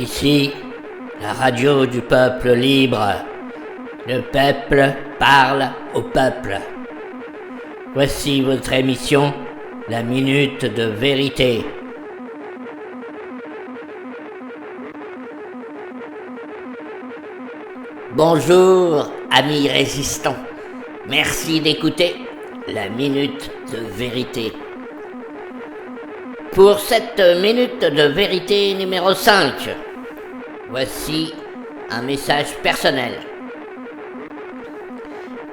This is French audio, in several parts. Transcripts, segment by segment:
Ici, la radio du peuple libre. Le peuple parle au peuple. Voici votre émission, la minute de vérité. Bonjour, amis résistants. Merci d'écouter la minute de vérité. Pour cette minute de vérité numéro 5, voici un message personnel.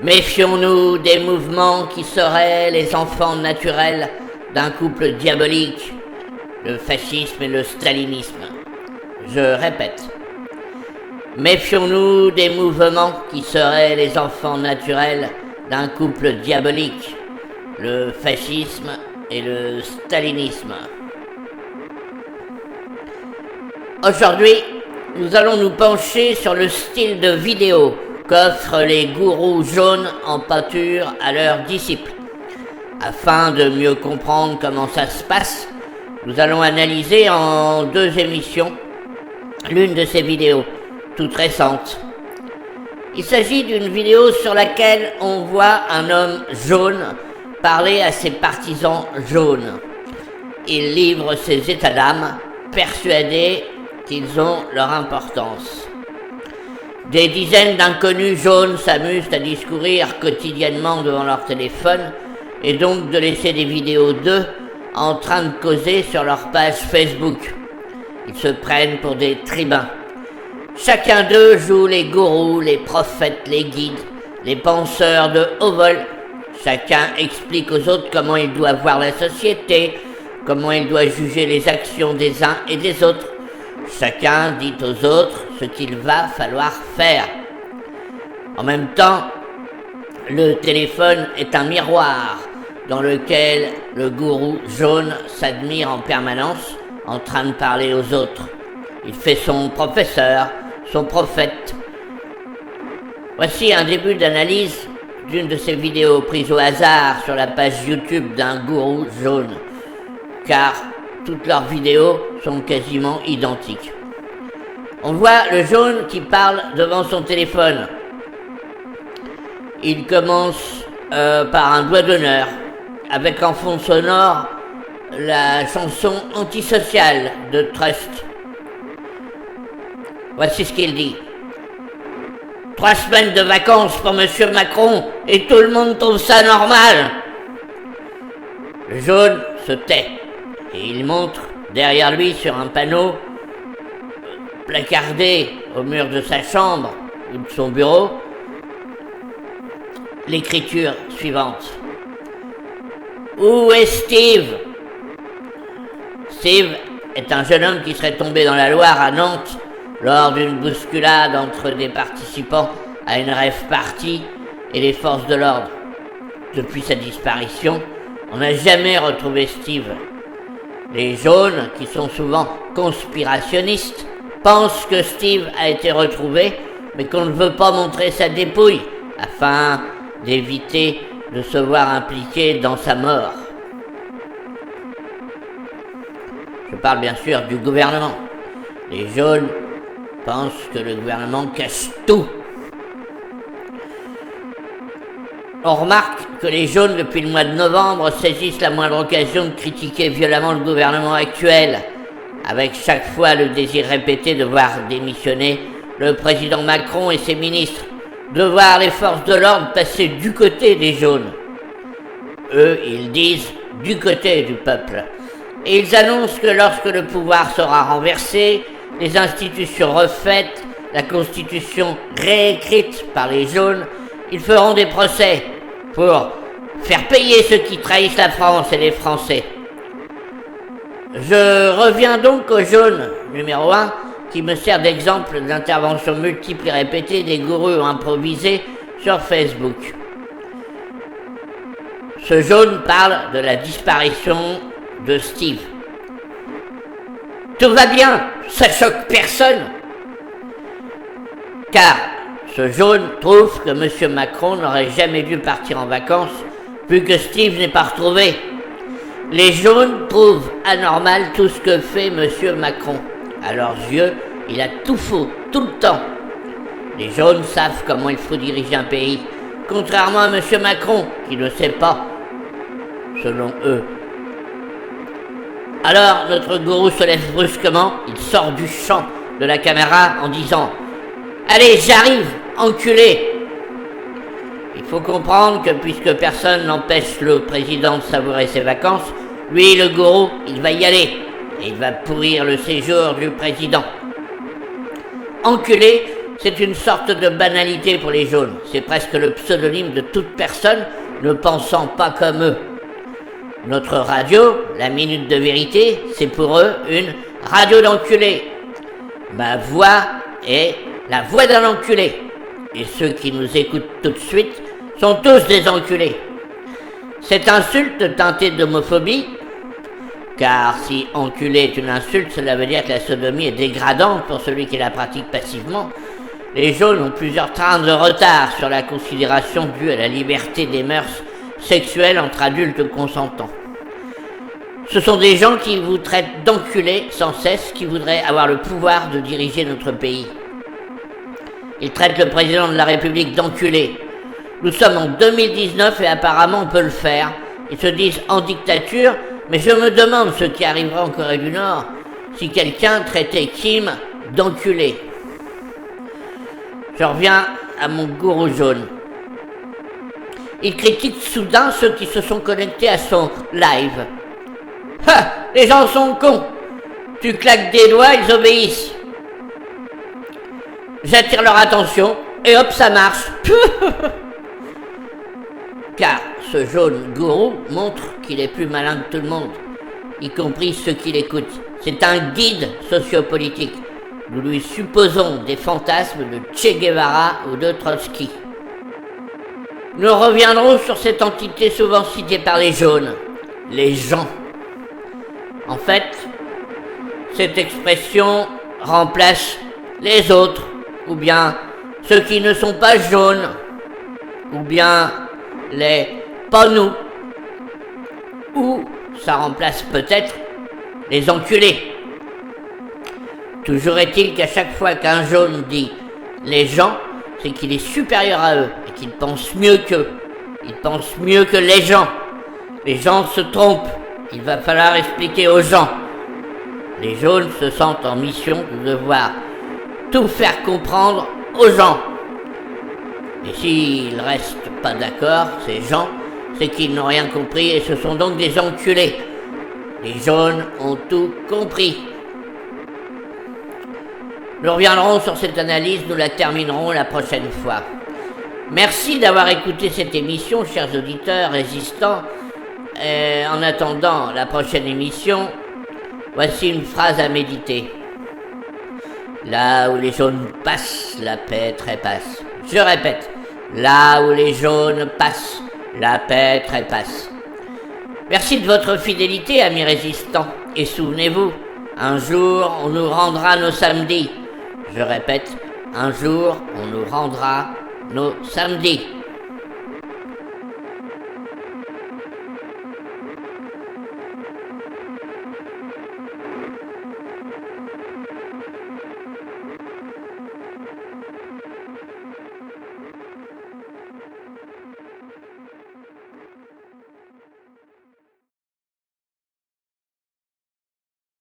Méfions-nous des mouvements qui seraient les enfants naturels d'un couple diabolique, le fascisme et le stalinisme. Je répète. Méfions-nous des mouvements qui seraient les enfants naturels d'un couple diabolique, le fascisme et le stalinisme. Aujourd'hui, nous allons nous pencher sur le style de vidéo qu'offrent les gourous jaunes en pâture à leurs disciples. Afin de mieux comprendre comment ça se passe, nous allons analyser en 2 émissions l'une de ces vidéos, toute récente. Il s'agit d'une vidéo sur laquelle on voit un homme jaune parler à ses partisans jaunes. Il livre ses états d'âme, persuadé qu'ils ont leur importance. Des dizaines d'inconnus jaunes s'amusent à discourir quotidiennement devant leur téléphone et donc de laisser des vidéos d'eux en train de causer sur leur page Facebook. Ils se prennent pour des tribuns. Chacun d'eux joue les gourous, les prophètes, les guides, les penseurs de haut vol. Chacun explique aux autres comment il doit voir la société, comment il doit juger les actions des uns et des autres. Chacun dit aux autres ce qu'il va falloir faire. En même temps, le téléphone est un miroir dans lequel le gourou jaune s'admire en permanence en train de parler aux autres. Il fait son professeur, son prophète. Voici un début d'analyse d'une de ces vidéos prises au hasard sur la page YouTube d'un gourou jaune, car toutes leurs vidéos sont quasiment identiques. On voit le jaune qui parle devant son téléphone. Il commence par un doigt d'honneur, avec en fond sonore la chanson antisociale de Trust. Voici ce qu'il dit. 3 semaines de vacances pour Monsieur Macron et tout le monde trouve ça normal. Le jaune se tait et il montre derrière lui sur un panneau placardé au mur de sa chambre ou de son bureau l'écriture suivante. Où est Steve? Steve est un jeune homme qui serait tombé dans la Loire à Nantes lors d'une bousculade entre des participants à une rave party et les forces de l'ordre. Depuis sa disparition, on n'a jamais retrouvé Steve. Les jaunes, qui sont souvent conspirationnistes, pensent que Steve a été retrouvé, mais qu'on ne veut pas montrer sa dépouille, afin d'éviter de se voir impliqué dans sa mort. Je parle bien sûr du gouvernement. Les jaunes pensent que le gouvernement cache tout. On remarque que les jaunes, depuis le mois de novembre, saisissent la moindre occasion de critiquer violemment le gouvernement actuel, avec chaque fois le désir répété de voir démissionner le président Macron et ses ministres, de voir les forces de l'ordre passer du côté des jaunes. Eux, ils disent du côté du peuple. Et ils annoncent que lorsque le pouvoir sera renversé, les institutions refaites, la constitution réécrite par les jaunes, ils feront des procès pour faire payer ceux qui trahissent la France et les Français. Je reviens donc au jaune numéro 1, qui me sert d'exemple d'interventions multiples et répétées des gourous improvisés sur Facebook. Ce jaune parle de la disparition de Steve. Tout va bien, ça choque personne. Car ce jaune trouve que M. Macron n'aurait jamais dû partir en vacances vu que Steve n'est pas retrouvé. Les jaunes trouvent anormal tout ce que fait M. Macron. À leurs yeux, il a tout faux, tout le temps. Les jaunes savent comment il faut diriger un pays, contrairement à M. Macron, qui ne sait pas, selon eux. Alors, notre gourou se lève brusquement, il sort du champ de la caméra en disant « Allez, j'arrive, enculé !» Il faut comprendre que puisque personne n'empêche le président de savourer ses vacances, lui, le gourou, il va y aller, et il va pourrir le séjour du président. Enculé, c'est une sorte de banalité pour les jaunes, c'est presque le pseudonyme de toute personne ne pensant pas comme eux. Notre radio, la Minute de Vérité, c'est pour eux une radio d'enculé. Ma voix est la voix d'un enculé. Et ceux qui nous écoutent tout de suite sont tous des enculés. Cette insulte teintée d'homophobie, car si enculé est une insulte, cela veut dire que la sodomie est dégradante pour celui qui la pratique passivement. Les jaunes ont plusieurs trains de retard sur la considération due à la liberté des mœurs sexuelles entre adultes consentants. Ce sont des gens qui vous traitent d'enculés sans cesse, qui voudraient avoir le pouvoir de diriger notre pays. Ils traitent le président de la République d'enculé. Nous sommes en 2019 et apparemment on peut le faire. Ils se disent en dictature, mais je me demande ce qui arrivera en Corée du Nord si quelqu'un traitait Kim d'enculé. Je reviens à mon gourou jaune. Il critique soudain ceux qui se sont connectés à son live. Ha! Les gens sont cons. Tu claques des doigts, ils obéissent. J'attire leur attention et hop, ça marche. Car ce jaune gourou montre qu'il est plus malin que tout le monde, y compris ceux qui l'écoutent. C'est un guide sociopolitique. Nous lui supposons des fantasmes de Che Guevara ou de Trotsky. Nous reviendrons sur cette entité souvent citée par les jaunes, les gens. En fait, cette expression remplace les autres, ou bien ceux qui ne sont pas jaunes, ou bien les pas nous, ou ça remplace peut-être les enculés. Toujours est-il qu'à chaque fois qu'un jaune dit les gens, c'est qu'il est supérieur à eux et qu'il pense mieux qu'eux. Il pense mieux que les gens. Les gens se trompent. Il va falloir expliquer aux gens. Les jaunes se sentent en mission de devoir tout faire comprendre aux gens. Et s'ils restent pas d'accord, ces gens, c'est qu'ils n'ont rien compris et ce sont donc des enculés. Les jaunes ont tout compris. Nous reviendrons sur cette analyse, nous la terminerons la prochaine fois. Merci d'avoir écouté cette émission, chers auditeurs résistants. Et en attendant la prochaine émission, voici une phrase à méditer. Là où les jaunes passent, la paix trépasse. Je répète, là où les jaunes passent, la paix trépasse. Merci de votre fidélité, amis résistants. Et souvenez-vous, un jour, on nous rendra nos samedis. Je répète, un jour, on nous rendra nos samedis.